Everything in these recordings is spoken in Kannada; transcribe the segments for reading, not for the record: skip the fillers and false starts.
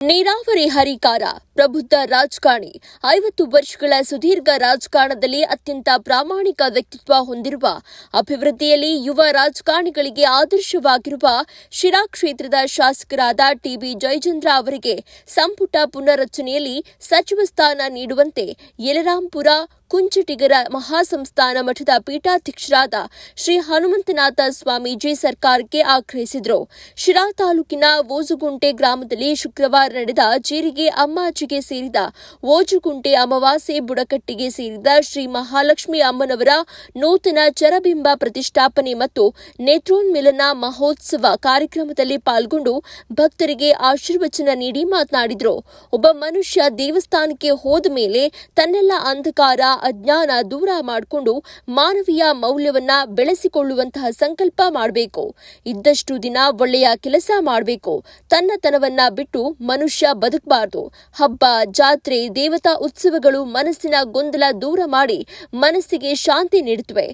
ನೀರಾವರಿ ಹರಿಕಾರ, ಪ್ರಬುದ್ಧ ರಾಜಕಾರಣಿ, 50 ವರ್ಷಗಳ ಸುದೀರ್ಘ ರಾಜಕಾರಣದಲ್ಲಿ ಅತ್ಯಂತ ಪ್ರಾಮಾಣಿಕ ವ್ಯಕ್ತಿತ್ವ ಹೊಂದಿರುವ, ಅಭಿವೃದ್ಧಿಯಲ್ಲಿ ಯುವ ರಾಜಕಾರಣಿಗಳಿಗೆ ಆದರ್ಶವಾಗಿರುವ ಶಿರಾ ಕ್ಷೇತ್ರದ ಶಾಸಕರಾದ ಟಿಬಿ ಜಯಚಂದ್ರ ಅವರಿಗೆ ಸಂಪುಟ ಪುನರ್ರಚನೆಯಲ್ಲಿ ಸಚಿವ ಸ್ಥಾನ ನೀಡುವಂತೆ ಯಲರಾಂಪುರ ಕುಂಚಿಟಿಗರ ಮಹಾಸಂಸ್ಥಾನ ಮಠದ ಪೀಠಾಧ್ಯಕ್ಷರಾದ ಶ್ರೀ ಹನುಮಂತನಾಥ ಸ್ವಾಮೀಜಿ ಸರ್ಕಾರಕ್ಕೆ ಆಗ್ರಹಿಸಿದರು. ಶಿರಾ ತಾಲೂಕಿನ ಓಜುಗುಂಟೆ ಗ್ರಾಮದಲ್ಲಿ ಶುಕ್ರವಾರ ನಡೆದ ಜೀರಿಗೆ ಅಮ್ಮಾಜಿಗೆ ಸೇರಿದ ಓಜುಗುಂಟೆ ಅಮಾವಾಸ್ಯೆ ಬುಡಕಟ್ಟಿಗೆ ಸೇರಿದ ಶ್ರೀ ಮಹಾಲಕ್ಷ್ಮಿ ಅಮ್ಮನವರ ನೂತನ ಚರಬಿಂಬ ಪ್ರತಿಷ್ಠಾಪನೆ ಮತ್ತು ನೇತ್ರೋನ್ಮಿಲನ ಮಹೋತ್ಸವ ಕಾರ್ಯಕ್ರಮದಲ್ಲಿ ಪಾಲ್ಗೊಂಡು ಭಕ್ತರಿಗೆ ಆಶೀರ್ವಚನ ನೀಡಿ ಮಾತನಾಡಿದರು. ಒಬ್ಬ ಮನುಷ್ಯ ದೇವಸ್ಥಾನಕ್ಕೆ ಹೋದ ಮೇಲೆ ತನ್ನೆಲ್ಲ ಅಂಧಕಾರ ಅಜ್ಞಾನ ದೂರ ಮಾಡಿಕೊಂಡು ಮಾನವೀಯ ಮೌಲ್ಯವನ್ನ ಬೆಳೆಸಿಕೊಳ್ಳುವಂತಹ ಸಂಕಲ್ಪ ಮಾಡಬೇಕು. ಇದ್ದಷ್ಟು ದಿನ ಒಳ್ಳೆಯ ಕೆಲಸ ಮಾಡಬೇಕು. ತನ್ನತನವನ್ನ ಬಿಟ್ಟು ಮನುಷ್ಯ ಬದುಕಬಾರದು. ಹಬ್ಬ, ಜಾತ್ರೆ, ದೇವತಾ ಉತ್ಸವಗಳು ಮನಸ್ಸಿನ ಗೊಂದಲ ದೂರ ಮಾಡಿ ಮನಸ್ಸಿಗೆ ಶಾಂತಿ ನೀಡುತ್ತವೆ.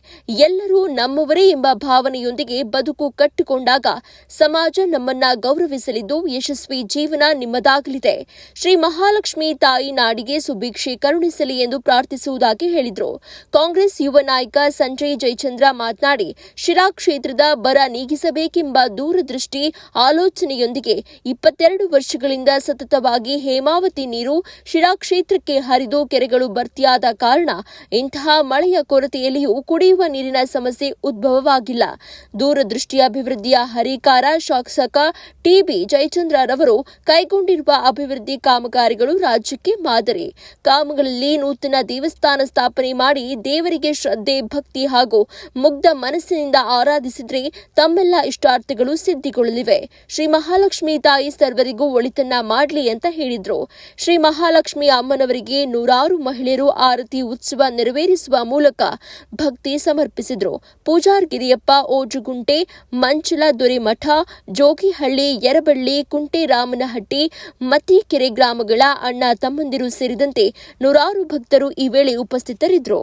ಎಲ್ಲರೂ ನಮ್ಮವರೇ ಎಂಬ ಭಾವನೆಯೊಂದಿಗೆ ಬದುಕು ಕಟ್ಟಿಕೊಂಡಾಗ ಸಮಾಜ ನಮ್ಮನ್ನ ಗೌರವಿಸಲಿದ್ದು ಯಶಸ್ವಿ ಜೀವನ ನಿಮ್ಮದಾಗಲಿದೆ. ಶ್ರೀ ಮಹಾಲಕ್ಷ್ಮಿ ತಾಯಿ ನಾಡಿಗೆ ಸುಭಿಕ್ಷೆ ಕರುಣಿಸಲಿ ಎಂದು ಪ್ರಾರ್ಥಿಸುವುದಾಗಿ ಹೇಳಿದರು. ಕಾಂಗ್ರೆಸ್ ಯುವ ನಾಯಕ ಸಂಜಯ್ ಜಯಚಂದ್ರ ಮಾತನಾಡಿ, ಶಿರಾ ಕ್ಷೇತ್ರದ ಬರ ನೀಗಿಸಬೇಕೆಂಬ ದೂರದೃಷ್ಟಿ ಆಲೋಚನೆಯೊಂದಿಗೆ 22 ವರ್ಷಗಳಿಂದ ಸತತವಾಗಿ ಹೇಮಾವತಿ ನೀರು ಶಿರಾ ಕ್ಷೇತ್ರಕ್ಕೆ ಹರಿದು ಕೆರೆಗಳು ಭರ್ತಿಯಾದ ಕಾರಣ ಇಂತಹ ಮಳೆಯ ಕೊರತೆಯಲ್ಲಿಯೂ ಕುಡಿಯುವ ನೀರಿನ ಸಮಸ್ಯೆ ಉದ್ಭವವಾಗಿಲ್ಲ. ದೂರದೃಷ್ಟಿಯ ಅಭಿವೃದ್ಧಿಯ ಹರಿಕಾರ ಶಾಸಕ ಟಿಬಿ ಜಯಚಂದ್ರರವರು ಕೈಗೊಂಡಿರುವ ಅಭಿವೃದ್ಧಿ ಕಾಮಗಾರಿಗಳು ರಾಜ್ಯಕ್ಕೆ ಮಾದರಿ. ಕಾಮಗಳಲ್ಲಿ ನೂತನ ದೇವಸ್ಥಾನ ಸ್ಥಾಪನೆ ಮಾಡಿ ದೇವರಿಗೆ ಶ್ರದ್ಧೆ, ಭಕ್ತಿ ಹಾಗೂ ಮುಗ್ಧ ಮನಸ್ಸಿನಿಂದ ಆರಾಧಿಸಿದ್ರೆ ತಮ್ಮೆಲ್ಲ ಇಷ್ಟಾರ್ಥಗಳು ಸಿದ್ಧಿಗೊಳ್ಳಲಿವೆ. ಶ್ರೀ ಮಹಾಲಕ್ಷ್ಮಿ ತಾಯಿ ಸರ್ವರಿಗೂ ಒಳಿತನ್ನ ಮಾಡಲಿ ಅಂತ ಹೇಳಿದ್ರು. ಶ್ರೀ ಮಹಾಲಕ್ಷ್ಮಿ ಅಮ್ಮನವರಿಗೆ ನೂರಾರು ಮಹಿಳೆಯರು ಆರತಿ ಉತ್ಸವ ನೆರವೇರಿಸುವ ಮೂಲಕ ಭಕ್ತಿ ಸಮರ್ಪಿಸಿದ್ರು. ಪೂಜಾರ್ ಗಿರಿಯಪ್ಪ, ಓಜುಗುಂಟೆ, ಮಂಚಲ ದೊರೆಮಠ, ಜೋಗಿಹಳ್ಳಿ, ಯರಬಳ್ಳಿ, ಕುಂಟೆರಾಮನಹಟ್ಟಿ, ಮತ್ತಿಕೆರೆ ಗ್ರಾಮಗಳ ಅಣ್ಣ ತಮ್ಮಂದಿರು ಸೇರಿದಂತೆ ನೂರಾರು ಭಕ್ತರು ಈ ವೇಳೆ ಉಪಸ್ಥಿತರಿದ್ದರು.